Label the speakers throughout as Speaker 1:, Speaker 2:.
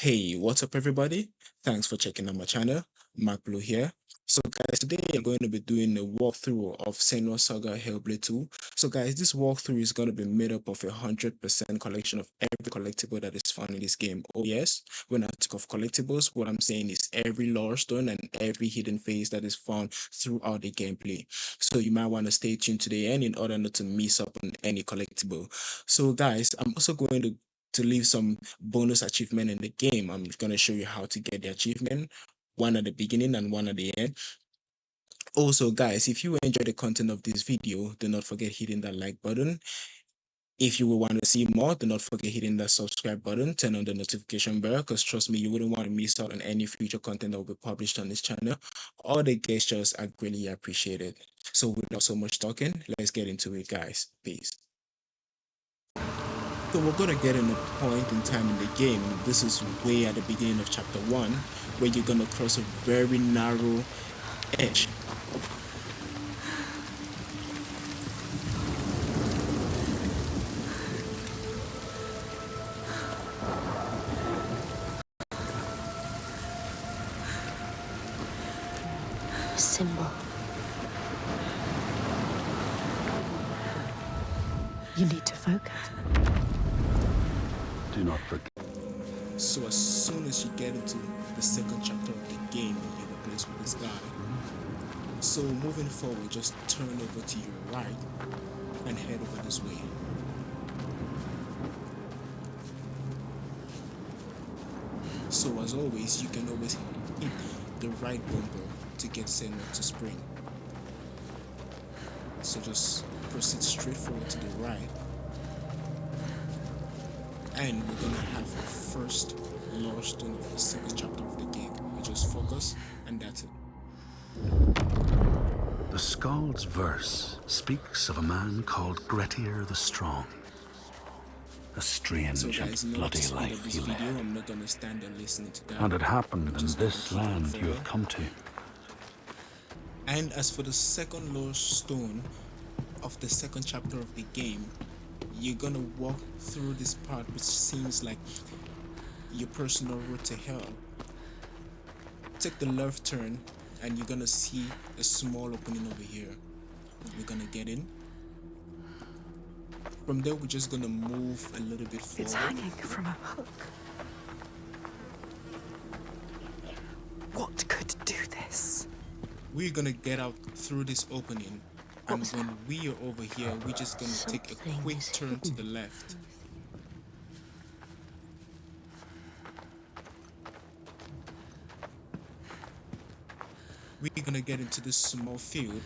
Speaker 1: Hey, what's up everybody? Thanks for checking out my channel. Mark Blue here. So guys, today I'm going to be doing a walkthrough of Senua's Saga Hellblade 2. So guys, this walkthrough is going to be made up of 100% collection of every collectible that is found in this game. Oh yes, when I talk of collectibles, what I'm saying is every Lorestone and every hidden face that is found throughout the gameplay. So you might want to stay tuned to the end in order not to miss up on any collectible. So guys, I'm also going to leave some bonus achievement in the game. I'm going to show you how to get the achievement, one at the beginning and one at the end. Also guys, if you enjoy the content of this video, do not forget hitting that like button. If you will want to see more, do not forget hitting that subscribe button, turn on the notification bell, because trust me, you wouldn't want to miss out on any future content that will be published on this channel. All the gestures are greatly appreciated. So without so much talking, let's get into it guys. Peace. So we're gonna get in a point in time in the game. This is way at the beginning of chapter 1, where you're gonna cross a very narrow edge.
Speaker 2: A symbol. You need to focus.
Speaker 3: Do not forget.
Speaker 1: So as soon as you get into the second chapter of the game, you're replaced with this guy. So moving forward, just turn over to your right and head over this way. So as always, you can always hit the right bumper to get Senua to spring. So just proceed straight forward to the right. And we're gonna have the first Lorestone of the second chapter of the game. We just focus and that's it.
Speaker 3: The Skald's verse speaks of a man called Grettir the Strong. A strange
Speaker 1: So guys,
Speaker 3: and
Speaker 1: no
Speaker 3: bloody
Speaker 1: speed
Speaker 3: life
Speaker 1: of this
Speaker 3: he
Speaker 1: video,
Speaker 3: led.
Speaker 1: I'm not gonna stand there listening to that.
Speaker 3: And it happened in
Speaker 1: Just
Speaker 3: this
Speaker 1: gonna keep
Speaker 3: land
Speaker 1: it
Speaker 3: you have
Speaker 1: forward.
Speaker 3: come to.
Speaker 1: And as for the second Lorestone of the second chapter of the game, you're gonna walk through this part which seems like your personal route to hell. Take the left turn and you're gonna see a small opening over here. We're gonna get in. From there we're just gonna move a little bit forward.
Speaker 2: It's hanging from a hook. What could do this?
Speaker 1: We're gonna get out through this opening, and when we are over here, we're just gonna take a quick turn to the left. We're gonna get into this small field,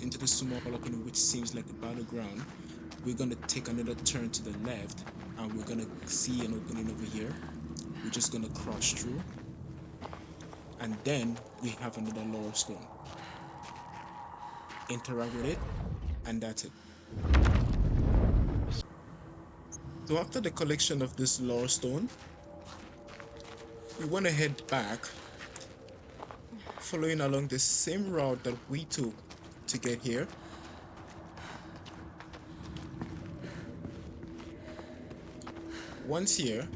Speaker 1: into the small opening which seems like a battleground. We're gonna take another turn to the left, and we're gonna see an opening over here. We're just gonna cross through, and then we have another Lorestone. Interact with it, and that's it. So after the collection of this Lorestone, we want to head back, following along the same route that we took to get here. Once here,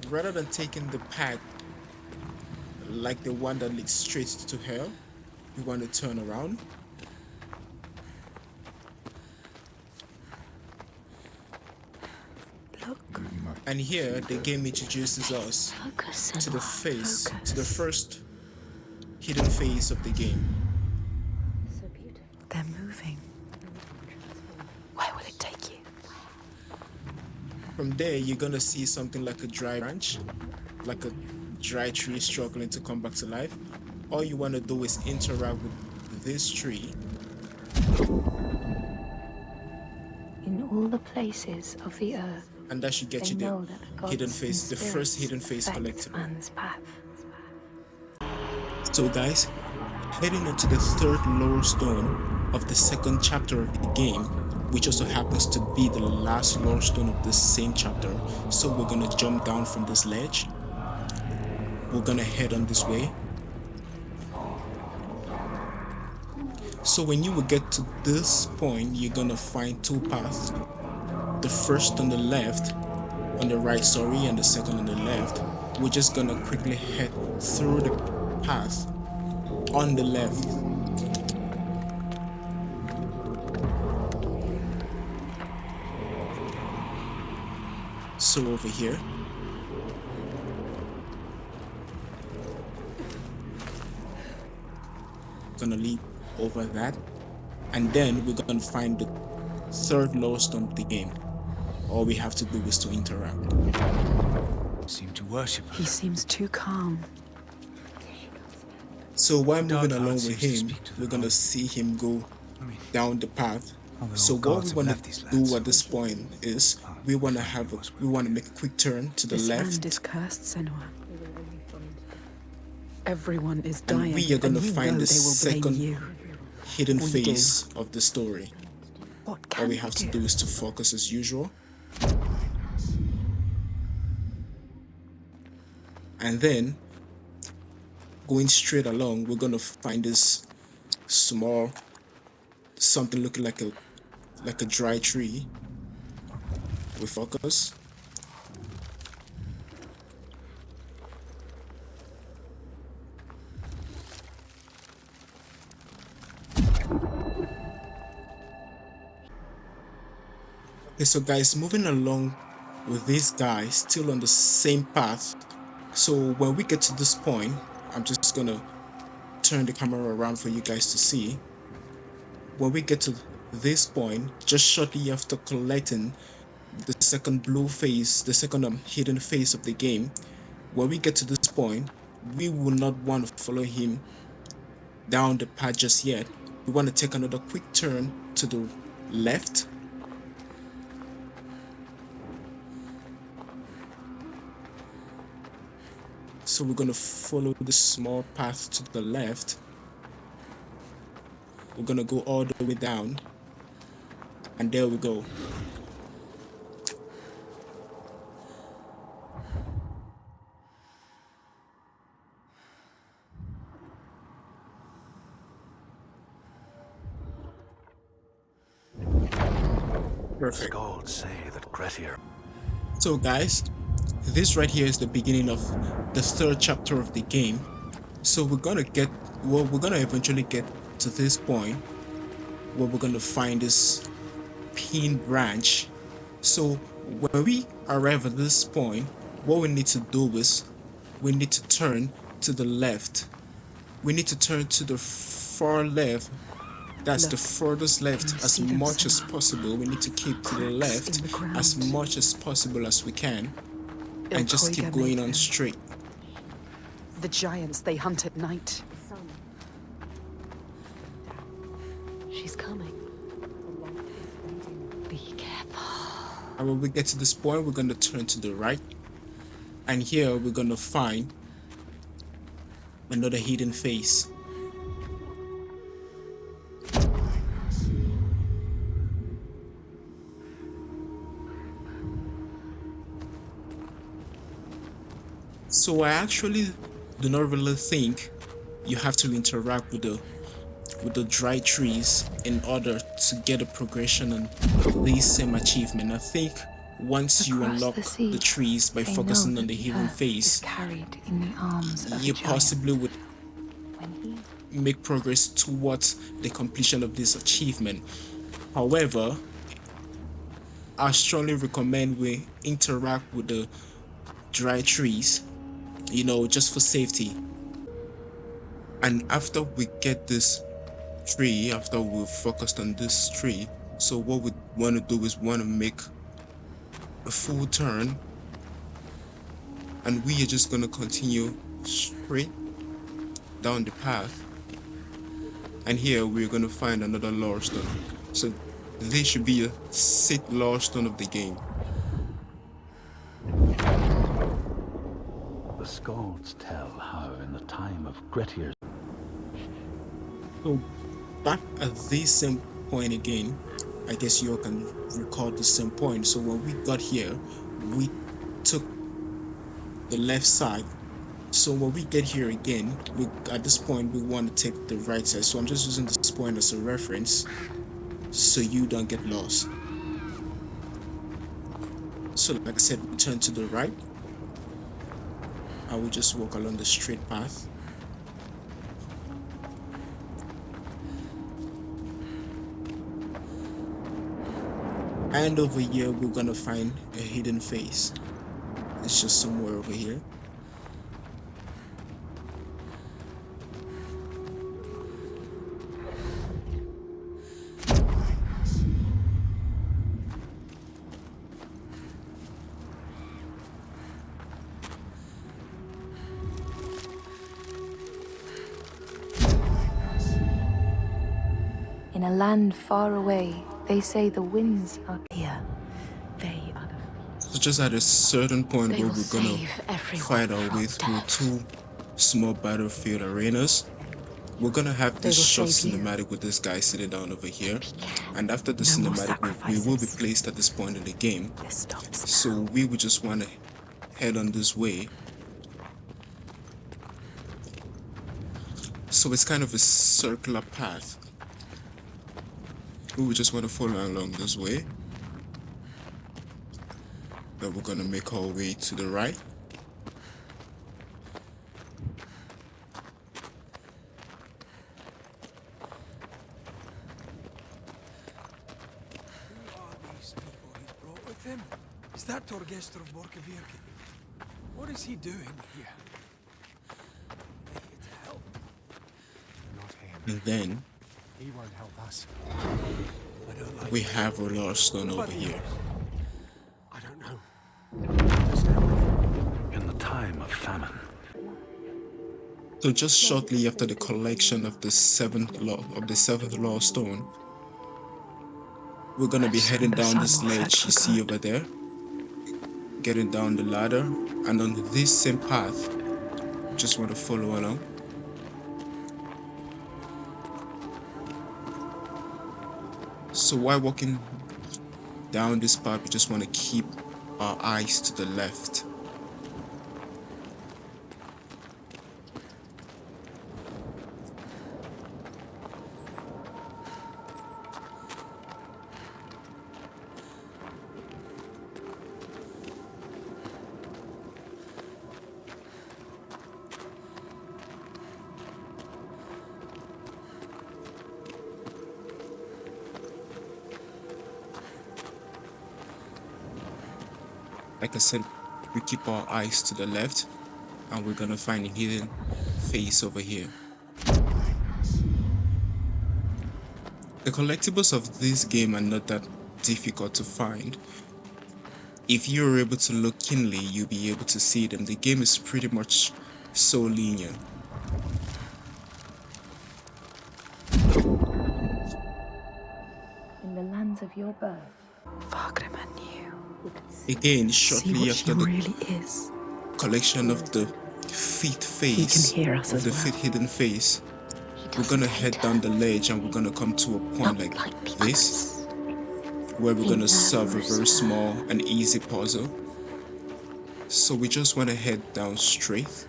Speaker 1: rather than taking the path like the one that leads straight to hell, we want to turn around.
Speaker 2: Look.
Speaker 1: And here the game introduces us
Speaker 2: Focus,
Speaker 1: to the
Speaker 2: Senua.
Speaker 1: face,
Speaker 2: Focus.
Speaker 1: to the first hidden face of the game.
Speaker 2: They're moving. Where will it take you?
Speaker 1: From there, you're gonna see something like a dry branch, like a dry tree struggling to come back to life. All you want to do is interact with this tree.
Speaker 2: In all the places of the earth,
Speaker 1: And that should get
Speaker 2: they
Speaker 1: you
Speaker 2: know
Speaker 1: the
Speaker 2: that the gods
Speaker 1: hidden face,
Speaker 2: and
Speaker 1: the first
Speaker 2: spirits
Speaker 1: hidden face
Speaker 2: affect
Speaker 1: collectible.
Speaker 2: man's path.
Speaker 1: So guys, heading into the third Lorestone of the second chapter of the game, which also happens to be the last Lorestone of the same chapter. So we're gonna jump down from this ledge. We're gonna head on this way. So when you will get to this point, you're gonna find two paths. The first on the left on the right, sorry, and the second on the left. We're just gonna quickly head through the path on the left. So over here, gonna leap over that, and then we're gonna find the third Lorestone of the game. All we have to do is to interact.
Speaker 4: Seem to worship her.
Speaker 2: He seems too calm.
Speaker 1: So while moving
Speaker 4: Dark
Speaker 1: along
Speaker 4: Heart
Speaker 1: with
Speaker 4: seems to
Speaker 1: him,
Speaker 4: speak to the
Speaker 1: we're gonna
Speaker 4: gods.
Speaker 1: see him go
Speaker 4: I mean,
Speaker 1: down the path.
Speaker 4: although
Speaker 1: So
Speaker 4: all
Speaker 1: what
Speaker 4: gods
Speaker 1: we
Speaker 4: have
Speaker 1: want
Speaker 4: left
Speaker 1: to
Speaker 4: these
Speaker 1: do
Speaker 4: lands.
Speaker 1: at this point is we want to make a quick turn to the
Speaker 2: This
Speaker 1: left,
Speaker 2: land is cursed, Senua. Everyone is
Speaker 1: and
Speaker 2: dying,
Speaker 1: we are gonna
Speaker 2: and you
Speaker 1: find
Speaker 2: know
Speaker 1: the
Speaker 2: they will blame
Speaker 1: second
Speaker 2: you.
Speaker 1: hidden
Speaker 2: We do.
Speaker 1: face of the story.
Speaker 2: What
Speaker 1: All
Speaker 2: can
Speaker 1: we have to do is to focus as usual. And then going straight along, we're gonna find this small something looking like a dry tree. We focus. Okay, so guys, moving along with this guy, still on the same path. So when we get to this point, I'm just gonna turn the camera around for you guys to see. When we get to this point, just shortly after collecting the second blue face, the second hidden face of the game, when we get to this point, we will not want to follow him down the path just yet. We want to take another quick turn to the left. So we're going to follow this small path to the left. We're going to go all the way down. And there we go. Perfect.
Speaker 3: Scalds say that Gretier.
Speaker 1: So guys, this right here is the beginning of the third chapter of the game. So we're gonna eventually get to this point where we're gonna find this pin branch. So when we arrive at this point, what we need to do is we need to turn to the left. We need to turn to the far left. That's the
Speaker 2: Look,
Speaker 1: furthest left
Speaker 2: can you
Speaker 1: as
Speaker 2: see them,
Speaker 1: much as
Speaker 2: Senua?
Speaker 1: possible. We need to keep to the
Speaker 2: Cracks
Speaker 1: left
Speaker 2: in the
Speaker 1: as
Speaker 2: ground.
Speaker 1: much as possible as we can, and just keep
Speaker 2: Ilkoiga
Speaker 1: going
Speaker 2: made
Speaker 1: on
Speaker 2: them.
Speaker 1: straight.
Speaker 2: The giants they hunt at night.
Speaker 5: She's coming.
Speaker 2: Be careful.
Speaker 1: And when we get to this point, we're gonna turn to the right, and here we're gonna find another hidden face. So I actually do not really think you have to interact with the dry trees in order to get a progression on this same achievement. I think once you
Speaker 2: Across
Speaker 1: unlock
Speaker 2: the sea,
Speaker 1: the trees by
Speaker 2: they
Speaker 1: focusing
Speaker 2: know
Speaker 1: on
Speaker 2: that
Speaker 1: the hidden
Speaker 2: earth is
Speaker 1: face,
Speaker 2: carried in the arms of
Speaker 1: you
Speaker 2: a giant.
Speaker 1: possibly would
Speaker 5: When he
Speaker 1: make progress towards the completion of this achievement. However, I strongly recommend we interact with the dry trees, just for safety. And after we get this tree, after we've focused on this tree, so what we want to do is want to make a full turn, and we are just going to continue straight down the path. And here we're going to find another Lorestone. So this should be a sixth Lorestone of the game.
Speaker 3: The Scalds tell how in the time of Gretier's
Speaker 1: So back at this same point again, I guess you all can recall the same point. So when we got here, we took the left side. So when we get here again, at this point we want to take the right side. So I'm just using this point as a reference so you don't get lost. So So like I said, we turn to the right. I will just walk along the straight path. And over here, we're gonna find a hidden face. It's just somewhere over here.
Speaker 2: In a land far away, they say the winds are here. They are the
Speaker 1: So just at a certain point
Speaker 5: They
Speaker 1: where
Speaker 5: will
Speaker 1: we're gonna
Speaker 5: save everyone
Speaker 1: fight our
Speaker 5: from
Speaker 1: way through
Speaker 5: death.
Speaker 1: two small battlefield arenas. We're gonna have
Speaker 5: They
Speaker 1: this
Speaker 5: will
Speaker 1: short
Speaker 5: save you.
Speaker 1: cinematic with this guy sitting down over here. And after the
Speaker 5: No more
Speaker 1: cinematic, we will be
Speaker 5: sacrifices.
Speaker 1: placed at this point in the game.
Speaker 5: This stops
Speaker 1: So
Speaker 5: now.
Speaker 1: we would just want to head on this way. So it's kind of a circular path. We would just want to follow along this way. Then we're gonna make our way to the right.
Speaker 6: Who are these people he's brought with him? Is that Torgestor of Borkavirke? What is he doing here? Are they here to help?
Speaker 4: Not him.
Speaker 1: And then
Speaker 4: He won't help us.
Speaker 6: I don't like
Speaker 1: we have a Lorestone over here.
Speaker 4: I don't know.
Speaker 3: In the time of famine,
Speaker 1: So just shortly after the collection of the seventh Lorestone, we're gonna be heading down this ledge you see over there, getting down the ladder, and on this same path, just want to follow along. So while walking down this path, we just want to keep our eyes to the left. Like I said, we keep our eyes to the left, and we're gonna find a hidden face over here. The collectibles of this game are not that difficult to find. If you're able to look keenly, you'll be able to see them. The game is pretty much so linear.
Speaker 2: in the lands of your birth.
Speaker 5: Fagrima knew.
Speaker 1: Again,
Speaker 5: See
Speaker 1: shortly
Speaker 5: what
Speaker 1: after
Speaker 5: she
Speaker 1: the
Speaker 5: really is.
Speaker 1: collection of the fifth face,
Speaker 5: hear us
Speaker 1: of
Speaker 5: as
Speaker 1: the
Speaker 5: well.
Speaker 1: fifth hidden face,
Speaker 5: He
Speaker 1: we're
Speaker 5: doesn't
Speaker 1: gonna
Speaker 5: hate
Speaker 1: head down
Speaker 5: her.
Speaker 1: the ledge and we're gonna come to a point
Speaker 5: Not
Speaker 1: like
Speaker 5: the
Speaker 1: this,
Speaker 5: others.
Speaker 1: where we're
Speaker 5: He
Speaker 1: gonna solve a
Speaker 5: knows
Speaker 1: very
Speaker 5: her.
Speaker 1: small and easy puzzle. So we just want to head down straight.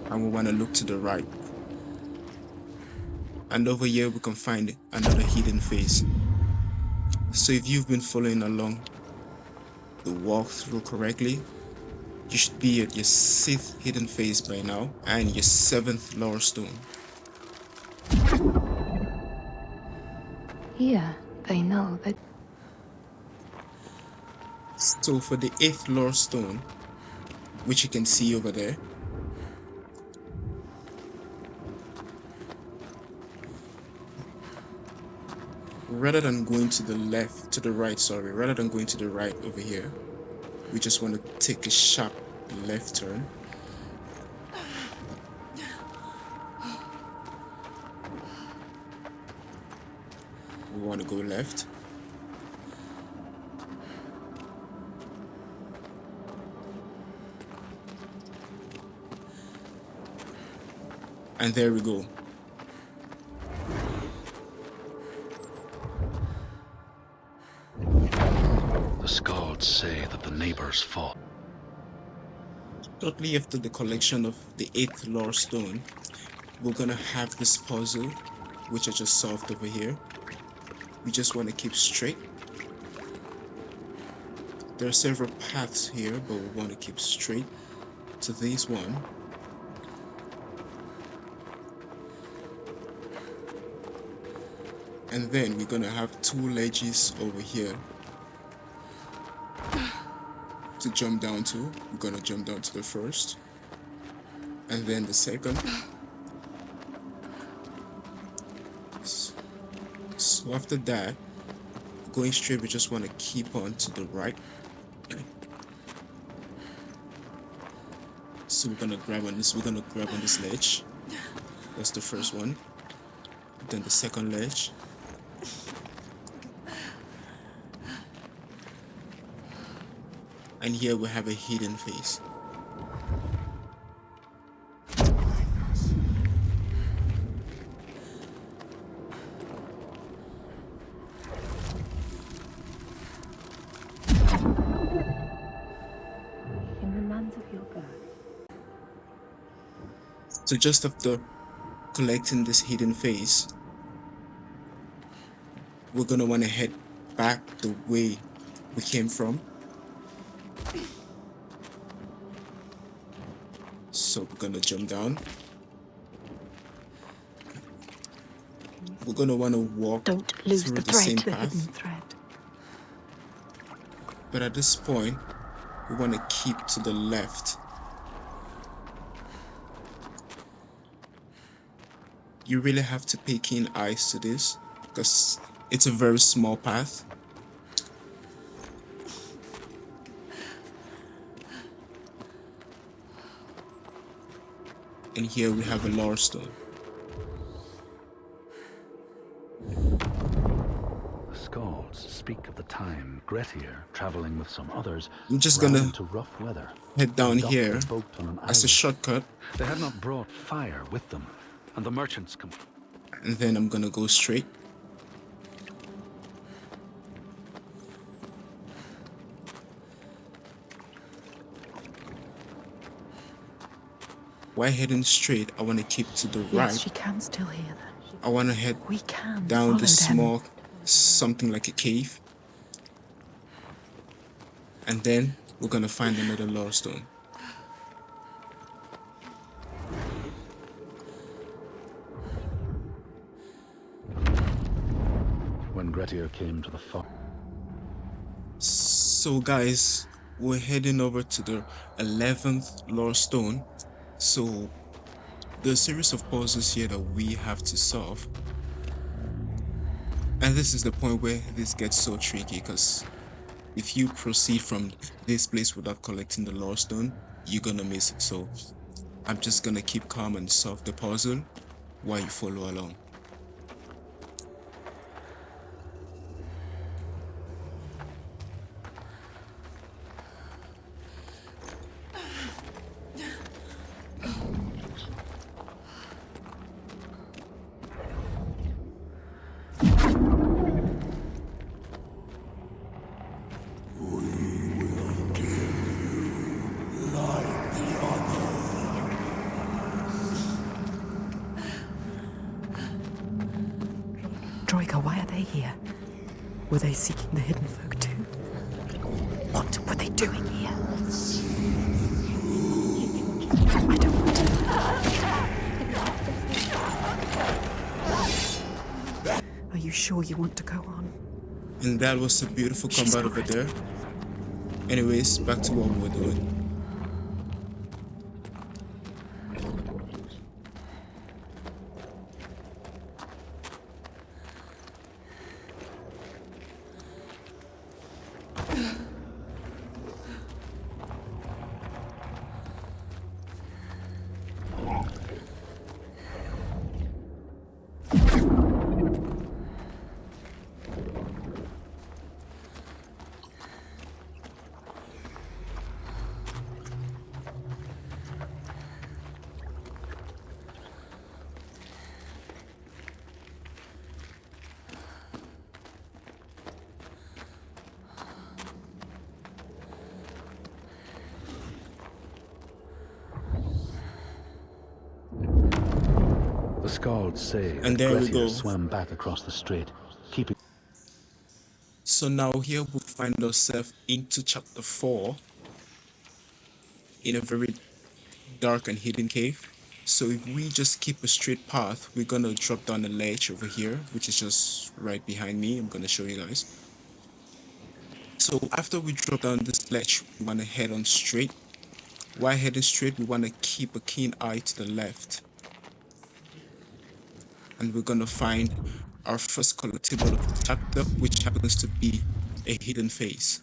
Speaker 1: And we want to look to the right. And over here we can find another hidden face. So if you've been following along the walkthrough correctly, you should be at your 6th hidden face by now and your 7th Lorestone.
Speaker 2: Here, they know that
Speaker 1: So for the 8th Lorestone, which you can see over there, rather than going to the left, to the right, sorry, rather than going to the right over here, we just want to take a sharp left turn. We want to go left. And there we go.
Speaker 3: the Skalds say that the neighbors fought.
Speaker 1: Shortly after the collection of the 8th Lorestone, we're gonna have this puzzle, which I just solved over here. We just want to keep straight. There are several paths here, but we want to keep straight to this one. And then we're gonna have 2 ledges over here to jump down to. We're gonna jump down to the first, and then the second. So after that, going straight, we just want to keep on to the right. So we're gonna grab on this. We're gonna grab on this ledge. That's the first one. Then the second ledge. And here we have a hidden face.
Speaker 2: In the lands of your birth.
Speaker 1: So just after collecting this hidden face, we're gonna want to head back the way we came from. So we're gonna jump down. We're gonna want to walk
Speaker 5: Don't lose
Speaker 1: through
Speaker 5: the
Speaker 1: the
Speaker 5: thread.
Speaker 1: same
Speaker 5: The
Speaker 1: path.
Speaker 5: hidden thread.
Speaker 1: But at this point, we want to keep to the left. You really have to pay keen eyes to this because it's a very small path. And here we have a Lorestone.
Speaker 3: The scalds speak of the time Grettir, traveling with some others,
Speaker 1: I'm just
Speaker 3: ran
Speaker 1: gonna
Speaker 3: into rough weather.
Speaker 1: head down
Speaker 3: Docked
Speaker 1: here
Speaker 3: the boat on an
Speaker 1: as a
Speaker 3: island.
Speaker 1: shortcut,
Speaker 3: They had not brought fire with them, and the merchants
Speaker 1: and then I'm gonna go straight. While heading straight, I want to keep to the right.
Speaker 5: Yes, she can still hear them.
Speaker 1: I want to head
Speaker 5: We can
Speaker 1: down
Speaker 5: follow
Speaker 1: the
Speaker 5: them.
Speaker 1: small, something like a cave. And then we're gonna find another Lorestone.
Speaker 3: When Grettir came to the far.
Speaker 1: So guys, we're heading over to the 11th Lorestone. So there's a series of puzzles here that we have to solve. And this is the point where this gets so tricky, because if you proceed from this place without collecting the Lorestone, you're gonna miss it. So I'm just gonna keep calm and solve the puzzle while you follow along.
Speaker 5: Troika, why are they here? Were they seeking the hidden folk too? What were they doing here? I don't want to. Are you sure you want to go on?
Speaker 1: And that was a beautiful combat over there. Anyways, back to what we were doing.
Speaker 3: Scalds say
Speaker 1: And
Speaker 3: that
Speaker 1: there we
Speaker 3: Grettir
Speaker 1: go.
Speaker 3: swam back across the strait, keeping...
Speaker 1: So now here we find ourselves into chapter 4 in a very dark and hidden cave. So if we just keep a straight path, we're gonna drop down a ledge over here, which is just right behind me. I'm gonna show you guys. So after we drop down this ledge, we wanna head on straight. While heading straight, we wanna keep a keen eye to the left. And we're gonna find our first collectible of the chapter, which happens to be a hidden face.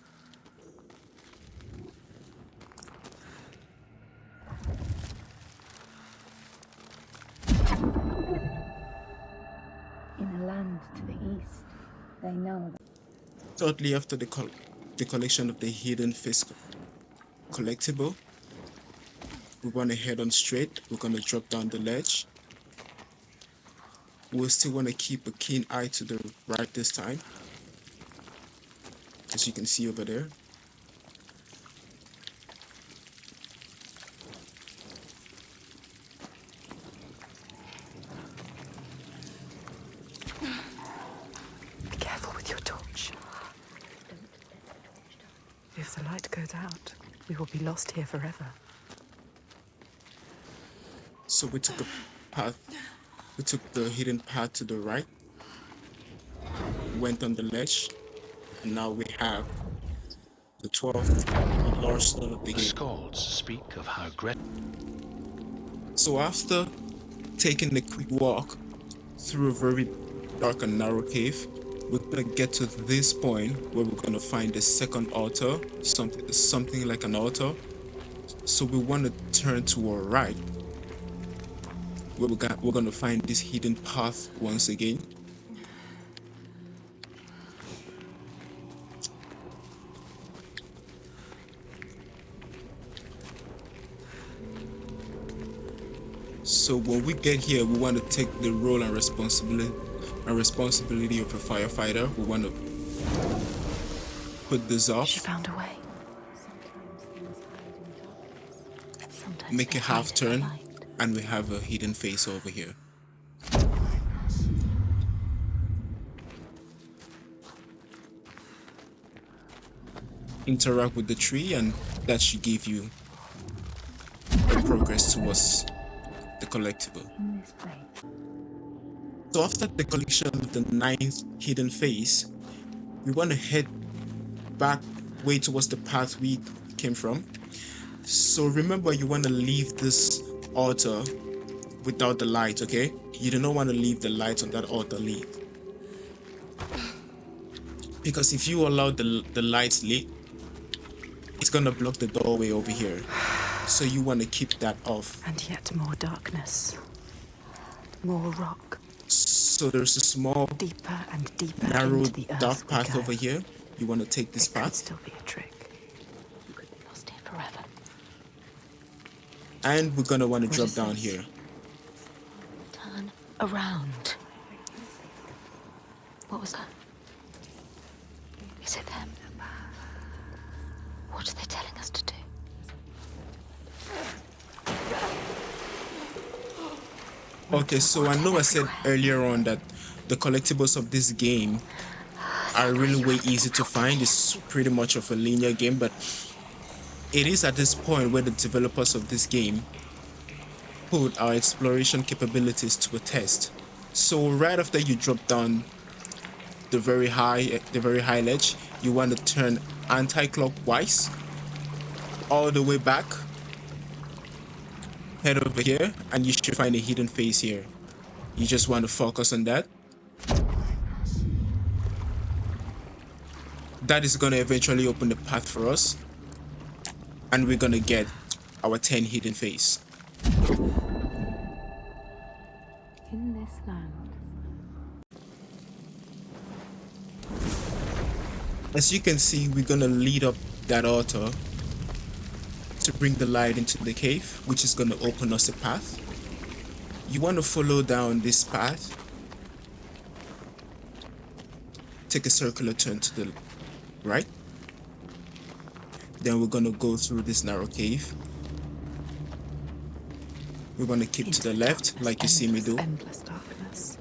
Speaker 2: In a land to the east, they know that
Speaker 1: Shortly after the collection of the hidden face collectible, we want to head on straight. We're going to drop down the ledge. We'll still want to keep a keen eye to the right this time, as you can see over there.
Speaker 5: Be careful with your torch. If the light goes out, we will be lost here forever.
Speaker 1: So we took a path. We took the hidden path to the right, went on the ledge, and now we have the 12th Lorestone of the
Speaker 3: The
Speaker 1: game.
Speaker 3: Scalds speak of how Grettir...
Speaker 1: So after taking a quick walk through a very dark and narrow cave, we're gonna get to this point where we're gonna find the second altar, something like an altar. So we want to turn to our right, where we're gonna find this hidden path once again. So when we get here, we want to take the role and responsibility of a firefighter. We want to put this off,
Speaker 5: She found a way.
Speaker 1: make a half turn, and we have a hidden face over here. Interact with the tree, and that should give you the progress towards the collectible.
Speaker 2: in this place.
Speaker 1: So after the collection of the 9th hidden face, we want to head back way towards the path we came from. So remember, you want to leave this altar without the light, okay? You do not want to leave the light on that altar lit. Because if you allow the lights lit, it's gonna block the doorway over here. So you want to keep that off.
Speaker 5: And yet more darkness. More rock.
Speaker 1: So there's a small,
Speaker 5: Deeper and deeper
Speaker 1: narrow,
Speaker 5: into the earth
Speaker 1: dark
Speaker 5: we
Speaker 1: path
Speaker 5: go.
Speaker 1: over here. You want to take this
Speaker 5: It could
Speaker 1: path.
Speaker 5: still be a trick.
Speaker 2: You could be lost here forever.
Speaker 1: And we're gonna want to
Speaker 5: What
Speaker 1: drop
Speaker 5: is
Speaker 1: down
Speaker 5: this?
Speaker 1: here.
Speaker 2: Turn around. What was that? Is it them? What are they telling us to do?
Speaker 1: Okay, so I know I said earlier on that the collectibles of this game are really way easy to find. It's pretty much of a linear game, but it is at this point where the developers of this game put our exploration capabilities to a test. So right after you drop down the very high ledge, you want to turn anti-clockwise all the way back. Head over here, and you should find a hidden face here. You just want to focus on that. That is going to eventually open the path for us, and we're going to get our 10 hidden face.
Speaker 2: In this land.
Speaker 1: As you can see, we're going to lead up that altar to bring the light into the cave, which is going to open us a path. You want to follow down this path. Take a circular turn to the right. Then we're going to go through this narrow cave. We want to keep to the left, like you see me do.
Speaker 5: Endless darkness.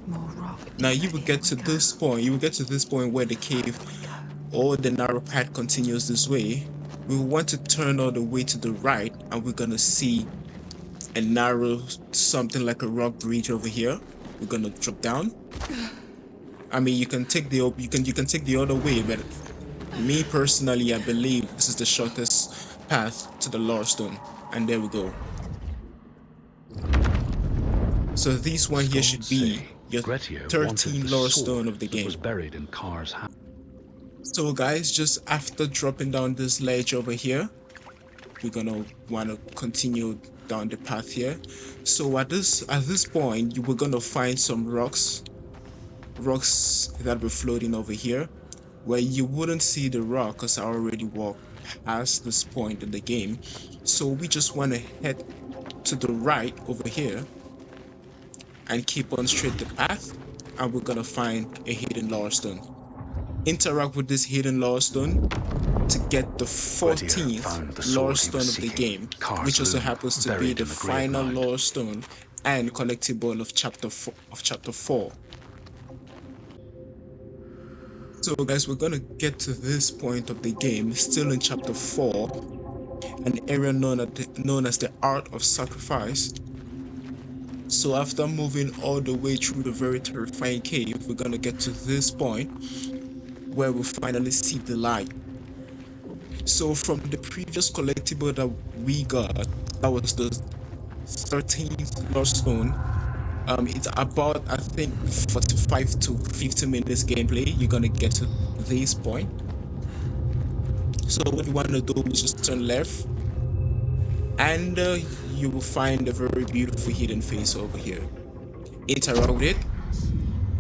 Speaker 5: More rock.
Speaker 1: Now you will get to this point. You will get to this point where the cave or the narrow path continues this way. We will want to turn all the way to the right, and we're gonna see a narrow something like a rock bridge over here. We're gonna drop down. I mean, you can take the take the other way, but me personally, I believe this is the shortest path to the Lorestone. And there we go. So this one here should be your
Speaker 3: Gretier
Speaker 1: 13 Lorestone of the
Speaker 3: that was
Speaker 1: game.
Speaker 3: buried in Car's house.
Speaker 1: So guys, just after dropping down this ledge over here, we're gonna want to continue down the path here. So at this point, you were gonna find some rocks that were floating over here, where you wouldn't see the rock because I already walked past this point in the game. So we just want to head to the right over here and keep on straight the path, and we're gonna find a hidden Lorestone. Interact with this hidden Lorestone to get the 14th Lorestone of the game, which also happens to be the final Lorestone and collectible of chapter 4. So guys, we're gonna get to this point of the game, still in chapter 4, an area known as the Art of Sacrifice. So after moving all the way through the very terrifying cave, we're gonna get to this point where we finally see the light. So from the previous collectible that we got, that was the 13th Lorestone. It's about, I think, 45 to 50 minutes gameplay. You're gonna get to this point. So what you want to do is just turn left, and you will find a very beautiful hidden face over here. Interact with it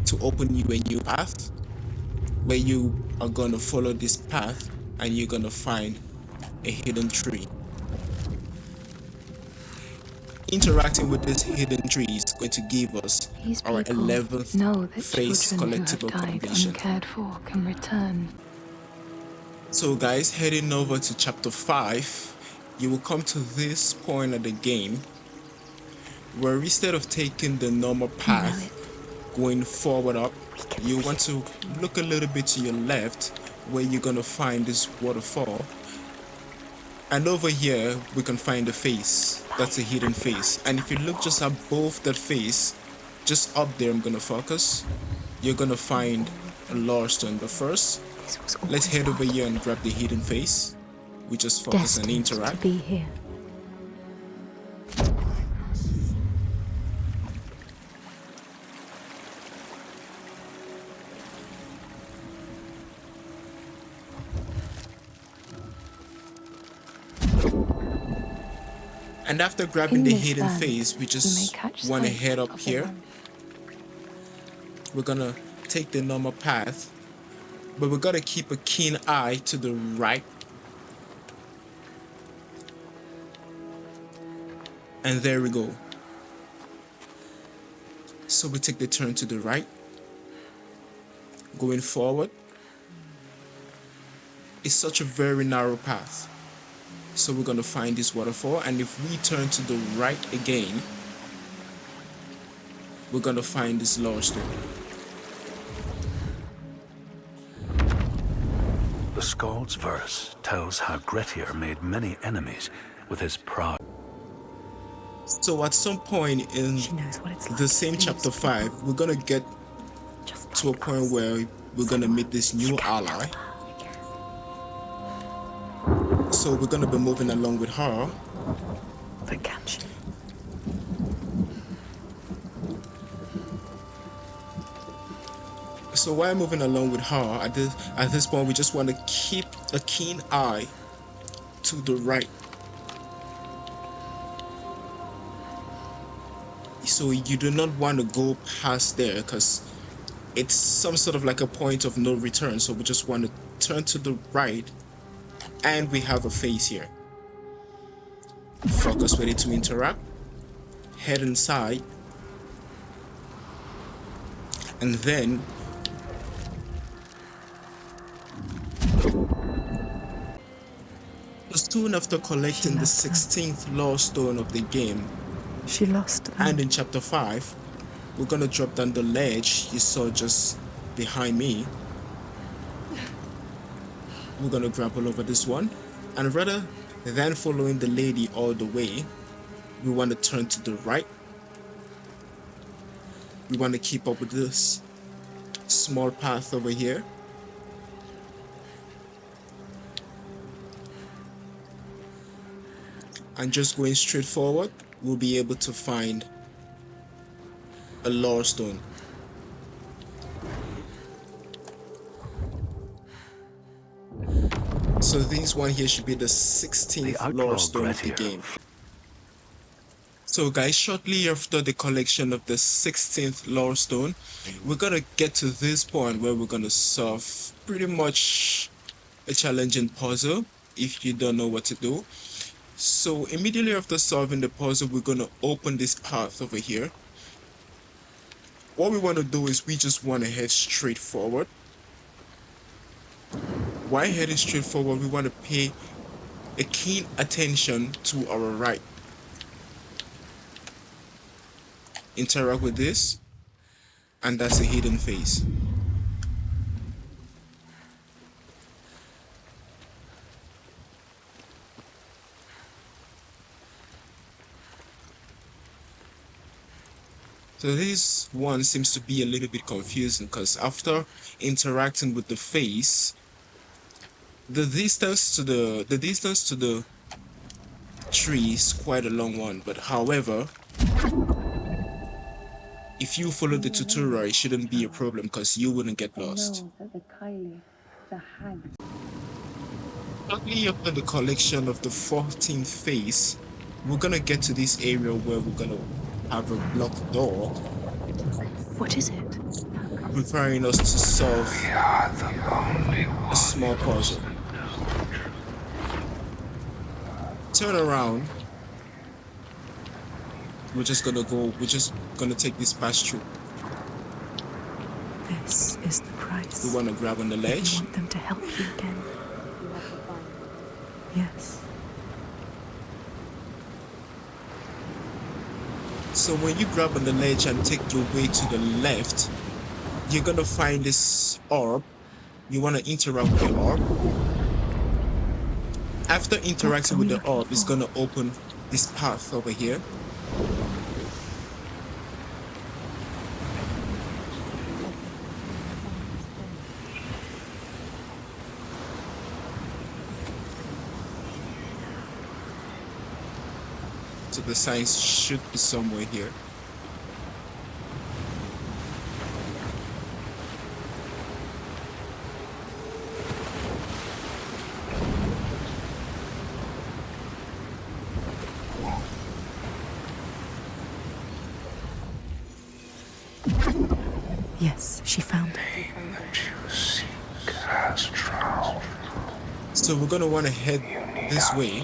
Speaker 1: to open you a new path, where you are gonna follow this path and you're gonna find a hidden tree. Interacting with this hidden tree is going to give us
Speaker 2: These
Speaker 1: our
Speaker 2: people
Speaker 1: 11th
Speaker 2: know that
Speaker 1: face
Speaker 2: children who have
Speaker 1: collectible
Speaker 2: died
Speaker 1: completion.
Speaker 2: uncared for can return.
Speaker 1: So guys, heading over to chapter 5, you will come to this point of the game where instead of taking the normal path going forward up, you want to look a little bit to your left where you're gonna find this waterfall. And over here, we can find a face. That's a hidden face. And if you look just above that face, just up there, I'm gonna focus, you're gonna find a Lorestone. But first, let's head over here and grab the hidden face. We just focus and interact.
Speaker 2: To be here.
Speaker 1: And after grabbing
Speaker 2: In
Speaker 1: the
Speaker 2: this
Speaker 1: hidden
Speaker 2: land,
Speaker 1: face, we
Speaker 2: you may
Speaker 1: just
Speaker 2: catch
Speaker 1: want to
Speaker 2: sight
Speaker 1: head up
Speaker 2: of the
Speaker 1: here.
Speaker 2: land.
Speaker 1: We're gonna take the normal path, but we're gonna keep a keen eye to the right. And there we go. So we take the turn to the right. Going forward. It's such a very narrow path. So we're gonna find this waterfall, and if we turn to the right again, we're gonna find this Lorestone.
Speaker 3: The Skald's verse tells how Gretier made many enemies with his proud.
Speaker 1: So at some point in
Speaker 5: She knows what it's like
Speaker 1: the
Speaker 5: to
Speaker 1: same
Speaker 5: lose
Speaker 1: chapter
Speaker 5: people.
Speaker 1: 5, we're gonna get
Speaker 5: Just
Speaker 1: to a
Speaker 5: like
Speaker 1: point
Speaker 5: us.
Speaker 1: where we're gonna meet this new ally. So we're gonna be moving along with her.
Speaker 5: But can she?
Speaker 1: So while moving along with her, at this point, we just want to keep a keen eye to the right. So you do not want to go past there because it's some sort of like a point of no return. So we just want to turn to the right, and we have a face here. Focus ready to interact. Head inside, and then just soon after collecting the
Speaker 5: loves them.
Speaker 1: 16th Lorestone of the game,
Speaker 5: She lost them.
Speaker 1: and in chapter 5, we're gonna drop down the ledge you saw just behind me. We're gonna grapple over this one, and rather than following the lady all the way, we want to turn to the right. We want to keep up with this small path over here. And just going straight forward, we'll be able to find a Lorestone. So this one here should be the 16th Lorestone of the game. So guys, shortly after the collection of the 16th Lorestone, we're gonna get to this point where we're gonna solve pretty much a challenging puzzle if you don't know what to do. So immediately after solving the puzzle, we're gonna open this path over here. What we want to do is we just want to head straight forward. While heading straight forward, we want to pay a keen attention to our right. Interact with this, and that's a hidden face. So this one seems to be a little bit confusing because after interacting with the face, the distance to the tree is quite a long one, but however, if you follow the tutorial, it shouldn't be a problem because you wouldn't get lost. Shortly after the collection of the 14th face, we're gonna get to this area where we're gonna have a blocked door.
Speaker 2: What is it?
Speaker 1: Requiring us to solve a small puzzle. Turn around. We're just gonna take this pass through.
Speaker 5: This is the price.
Speaker 1: We wanna grab on the
Speaker 5: You
Speaker 1: ledge.
Speaker 5: want them to help you again. Yes.
Speaker 1: So when you grab on the ledge and take your way to the left, you're gonna find this orb. You wanna interact with the orb. After interacting with the orb, it's gonna open this path over here. So the signs should be somewhere here.
Speaker 5: Yes, she found it.
Speaker 1: So we're gonna want to head this way.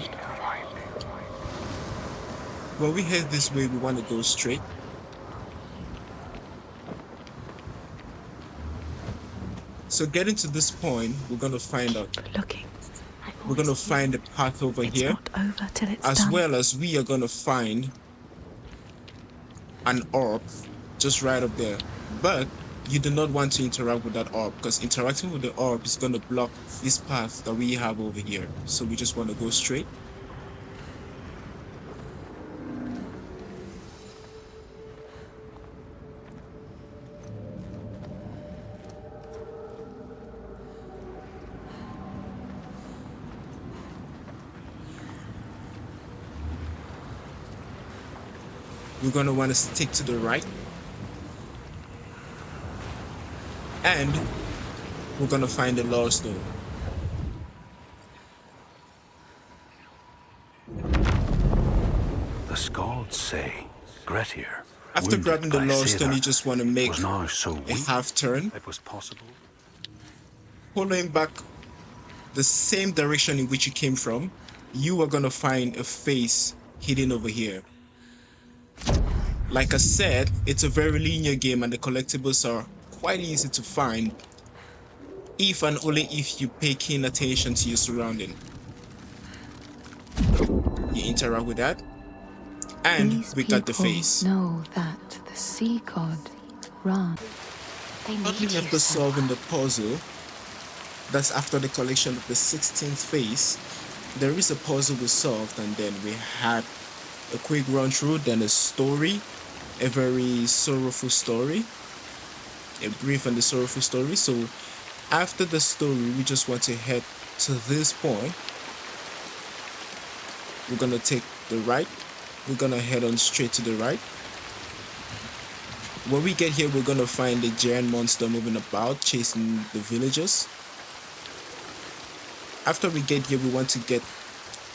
Speaker 1: When we head this way, we want to go straight. So getting to this point, we're gonna find out.
Speaker 5: Looking.
Speaker 1: We're gonna find a path over
Speaker 5: It's
Speaker 1: here,
Speaker 5: not over till it's
Speaker 1: as
Speaker 5: done.
Speaker 1: well as we are gonna find an orb just right up there. But you do not want to interact with that orb because interacting with the orb is gonna block this path that we have over here. So we just want to go straight. We're gonna want to stick to the right, and we're gonna find the Lorestone.
Speaker 3: The Skalds say Grettir,
Speaker 1: After
Speaker 3: wounded
Speaker 1: grabbing the
Speaker 3: by
Speaker 1: Lorestone,
Speaker 3: Seder,
Speaker 1: you just want to make
Speaker 3: was now so
Speaker 1: a
Speaker 3: weak
Speaker 1: half turn,
Speaker 3: it was possible.
Speaker 1: following back the same direction in which you came from. You are gonna find a face hidden over here. Like I said, it's a very linear game and the collectibles are quite easy to find if and only if you pay keen attention to your surrounding. You interact with that. And
Speaker 2: These
Speaker 1: we got the
Speaker 2: people
Speaker 1: face.
Speaker 2: know that the sea god, Ran, they
Speaker 1: Shortly
Speaker 2: need you
Speaker 1: after
Speaker 2: so
Speaker 1: solving the
Speaker 2: much.
Speaker 1: puzzle, that's after the collection of the 16th face, there is a puzzle we solved, and then we had a quick run through, then a story, a very sorrowful story, a brief and a sorrowful story. So after the story, we just want to head to this point. We're gonna take the right. We're gonna head on straight to the right. When we get here, we're gonna find a giant monster moving about, chasing the villagers. After we get here, we want to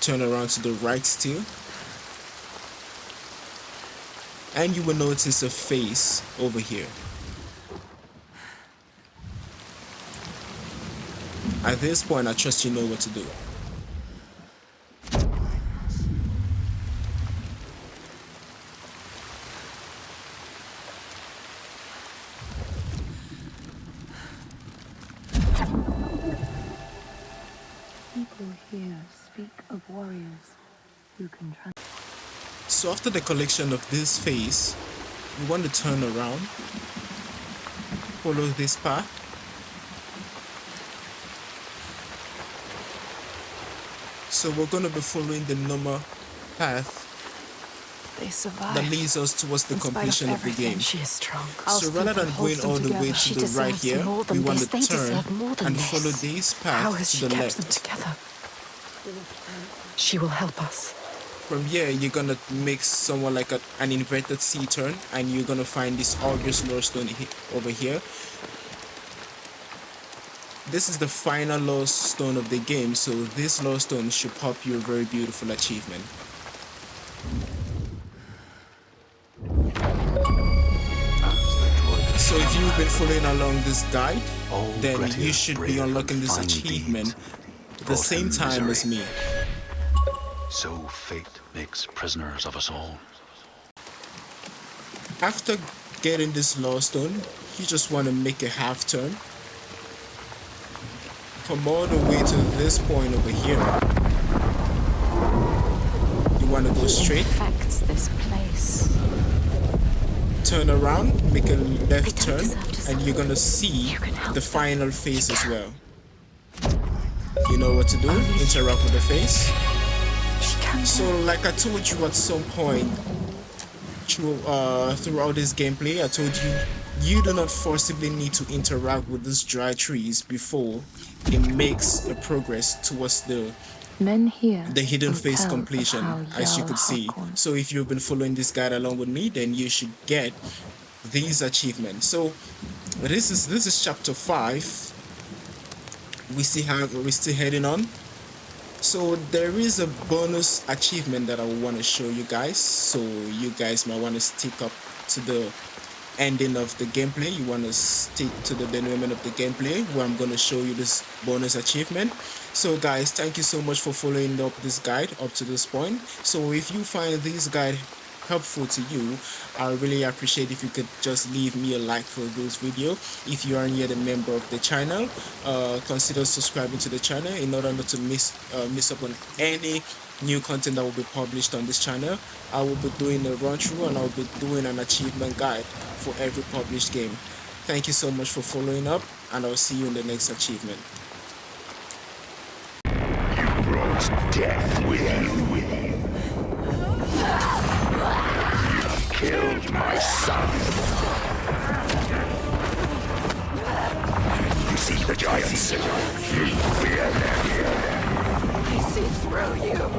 Speaker 1: turn around to the right still. And you will notice a face over here. At this point, I trust you know what to do.
Speaker 2: People here speak of warriors who can
Speaker 1: So after the collection of this face, you want to turn around, follow this path. So we're going to be following the normal path
Speaker 5: They survived.
Speaker 1: that leads us towards the
Speaker 5: In spite
Speaker 1: completion of the
Speaker 5: everything,
Speaker 1: game.
Speaker 5: She is strong.
Speaker 1: So rather than going all the way to the right here, we want to turn and follow this
Speaker 5: How
Speaker 1: path
Speaker 5: has
Speaker 1: to
Speaker 5: she
Speaker 1: the
Speaker 5: kept them
Speaker 1: left.
Speaker 5: together? She will help us.
Speaker 1: From here, you're gonna make someone like an inverted C-turn, and you're gonna find this obvious Lorestone over here. This is the final Lorestone of the game, so this Lorestone should pop you a very beautiful achievement. So if you've been following along this guide, then you should be unlocking this achievement at the same time as me.
Speaker 3: So fate makes prisoners of us all.
Speaker 1: After getting this Lorestone, you just want to make a half turn. Come all the way to this point over here. You want to go straight.
Speaker 2: infects this place.
Speaker 1: Turn around, make a left
Speaker 2: They don't
Speaker 1: turn,
Speaker 2: deserve to
Speaker 1: and you're gonna see
Speaker 2: You can help
Speaker 1: the
Speaker 2: them.
Speaker 1: final face as well. You know what to do, interact with the face.
Speaker 2: She can
Speaker 1: So like I told you at some point throughout this gameplay, I told you, you do not forcibly need to interact with these dry trees before it makes a progress towards the
Speaker 2: Men here
Speaker 1: hidden
Speaker 2: will
Speaker 1: face
Speaker 2: tell of
Speaker 1: completion,
Speaker 2: how
Speaker 1: as you
Speaker 2: Jarl
Speaker 1: could see.
Speaker 2: Hakon
Speaker 1: So if you've been following this guide along with me, then you should get these achievements. So this is chapter 5. We're still heading on. So there is a bonus achievement that I want to show you guys, so you guys might want to stick up to the ending of the gameplay. You want to stick to the denouement of the gameplay, where I'm going to show you this bonus achievement. So guys, thank you so much for following up this guide up to this point. So if you find this guide helpful to you, I really appreciate if you could just leave me a like for this video. If you aren't yet a member of the channel, consider subscribing to the channel in order not to miss up on any new content that will be published on this channel. I will be doing a run through, and I'll be doing an achievement guide for every published game. Thank you so much for following up, and I'll see you in the next achievement.
Speaker 7: Brought death with you. You killed my son. You see the giants. You fear them.
Speaker 5: I see through you.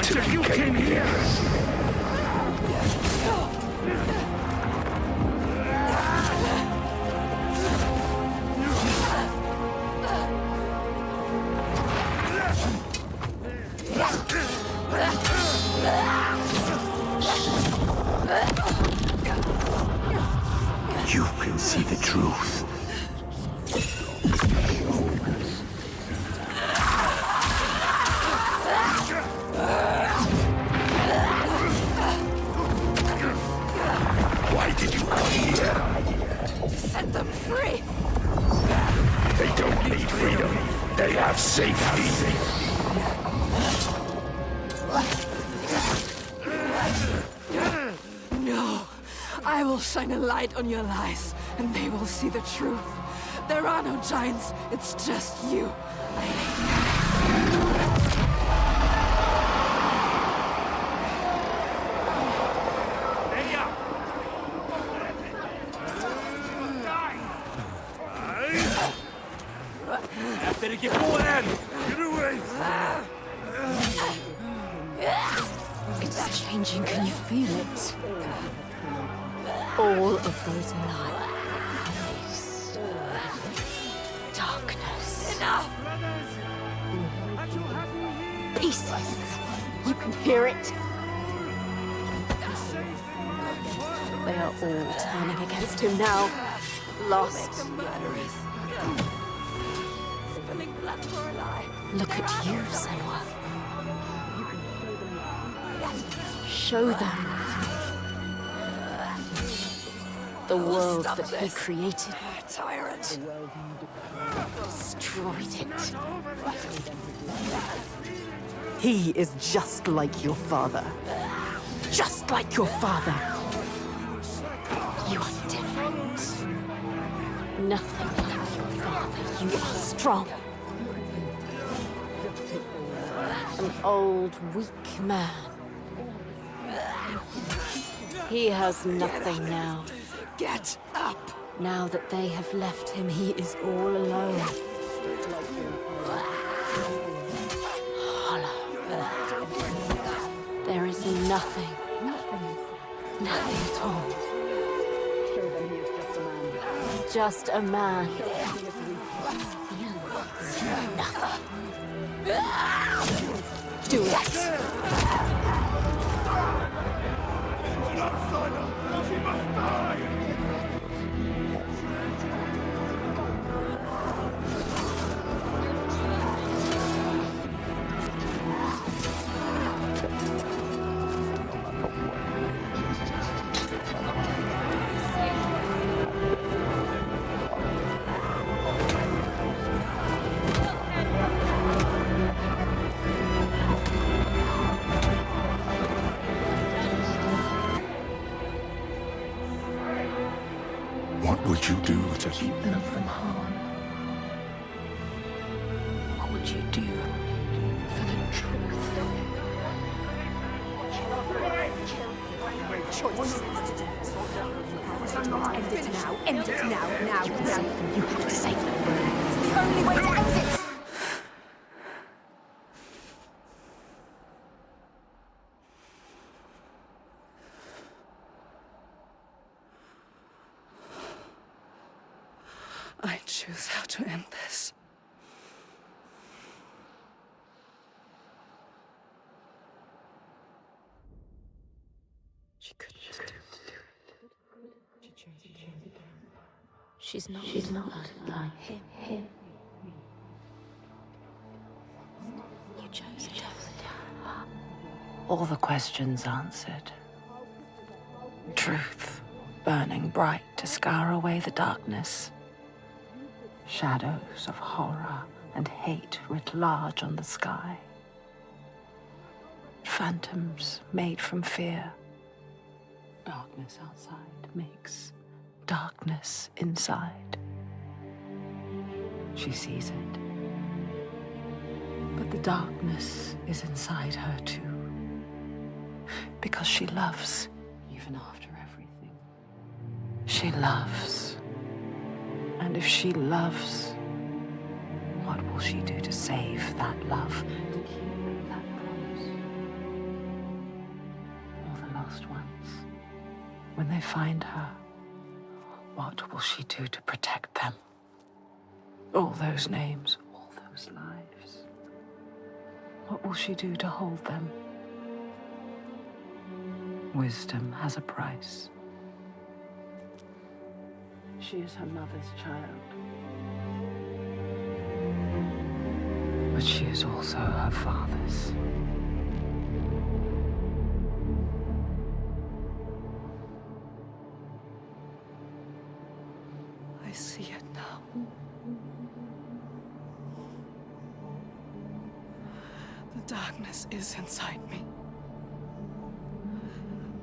Speaker 7: until you came here. You can see the truth. Why did you come here?
Speaker 2: Set them free!
Speaker 7: They don't need freedom. They have safety.
Speaker 2: No! I will shine a light on your lies, and they will see the truth. There are no giants, it's just you.
Speaker 6: Better get going in! Get away!
Speaker 5: It's changing, can you feel it? All of those lies. Darkness.
Speaker 2: Enough!
Speaker 5: Pieces. You can hear it. They are all turning against him now. Lost.
Speaker 2: The murderers. Spilling blood for a lie.
Speaker 5: Look at you, Senua. Show them the world
Speaker 2: stop
Speaker 5: that he
Speaker 2: this.
Speaker 5: created,
Speaker 2: Tyrant.
Speaker 5: destroyed it. He is just like your father. Just like your father. You are different. Nothing like your father. You are strong. An old, weak man. He has nothing now.
Speaker 2: Get up!
Speaker 5: Now that they have left him, he is all alone. Hollow. There is nothing. Nothing at all. Just a man. Nothing. Do it.
Speaker 7: What would you do to
Speaker 2: Keep them from harm. What would you do for the truth?
Speaker 5: Choice. End it now. End it now. Now. You can save them. You have to save them. It's the only way to end it.
Speaker 2: I choose how to end this.
Speaker 5: She could just do it. She's not like him. You chose a different path.
Speaker 8: All the questions answered. Truth burning bright to scour away the darkness. Shadows of horror and hate writ large on the sky. Phantoms made from fear. Darkness outside makes darkness inside. She sees it. But the darkness is inside her too. Because she loves, even after everything. She loves. And if she loves, what will she do to save that love? To keep that promise? When they find her, what will she do to protect them? All those names, all those lives. What will she do to hold them? Wisdom has a price. She is her mother's child. But she is also her father's.
Speaker 5: I see it now. The darkness is inside me.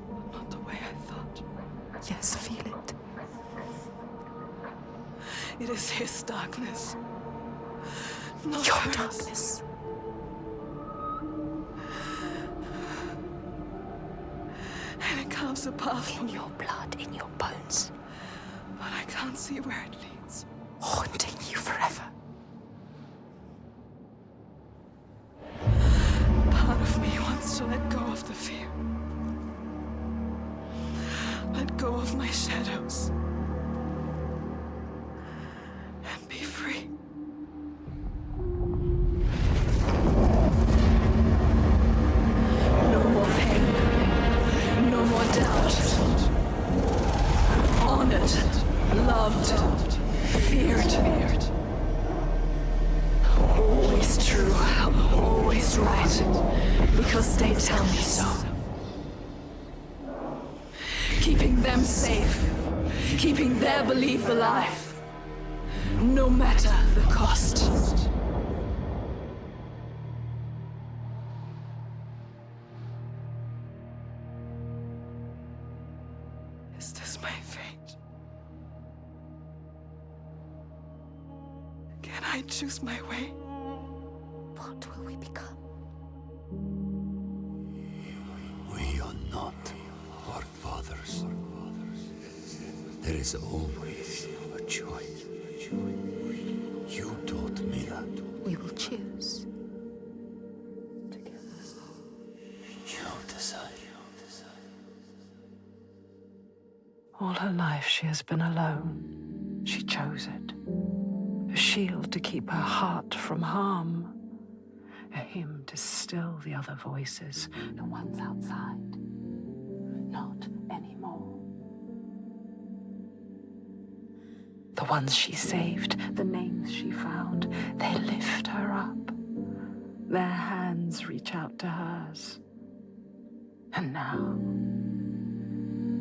Speaker 5: But not the way I thought. Yes, feel it. It is his darkness. Not your hers. Darkness. And it carves a path for
Speaker 2: In your blood, in your bones.
Speaker 5: but I can't see where it leads.
Speaker 2: Haunting you forever.
Speaker 5: Part of me wants to let go of the fear. Let go of my shadows. And be free. No more pain. No more doubt. Honored. Loved. Feared. Always true. Always right. Because they tell me so. Keeping them safe. Keeping their belief alive. No matter the cost. Is this my fate? Can I choose my way?
Speaker 2: What will we become?
Speaker 7: We are not our fathers. There is always a choice. You taught me that.
Speaker 2: We will choose.
Speaker 7: You decide.
Speaker 8: All her life she has been alone. She chose it. A shield to keep her heart from harm. A hymn to still the other voices, the ones outside. Not anymore. The ones she saved, the names she found, they lift her up. Their hands reach out to hers. And now,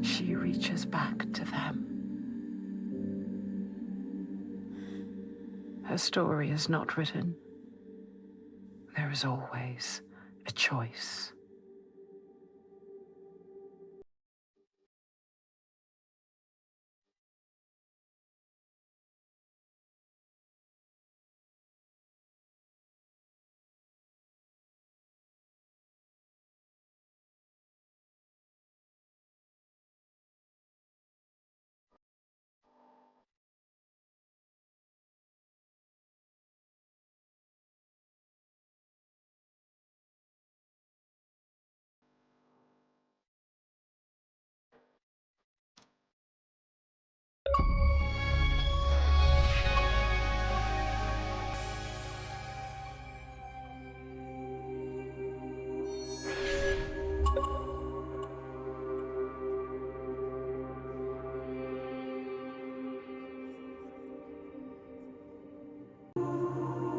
Speaker 8: she reaches back to them. Her story is not written. There is always a choice.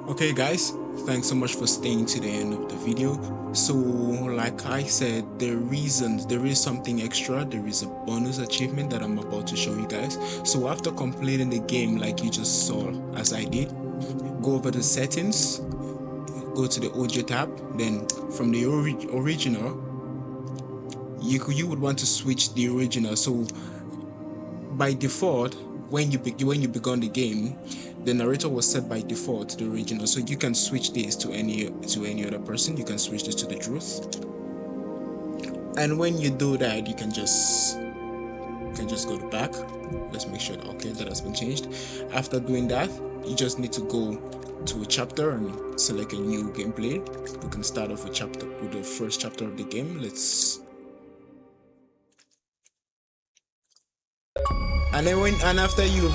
Speaker 1: Okay guys, thanks so much for staying to the end of the video. So like I said, there is something extra. There is a bonus achievement that I'm about to show you guys. So after completing the game like you just saw as I did, go over the settings, go to the audio tab, then from the original you would want to switch the original. So by default, when you begun the game, the narrator was set by default to the original, so you can switch this to any other person. You can switch this to the truth, and when you do that, you can just go to back. Let's make sure that okay, that has been changed. After doing that, you just need to go to a chapter and select a new gameplay. We can start off with the first chapter of the game. And then and after you've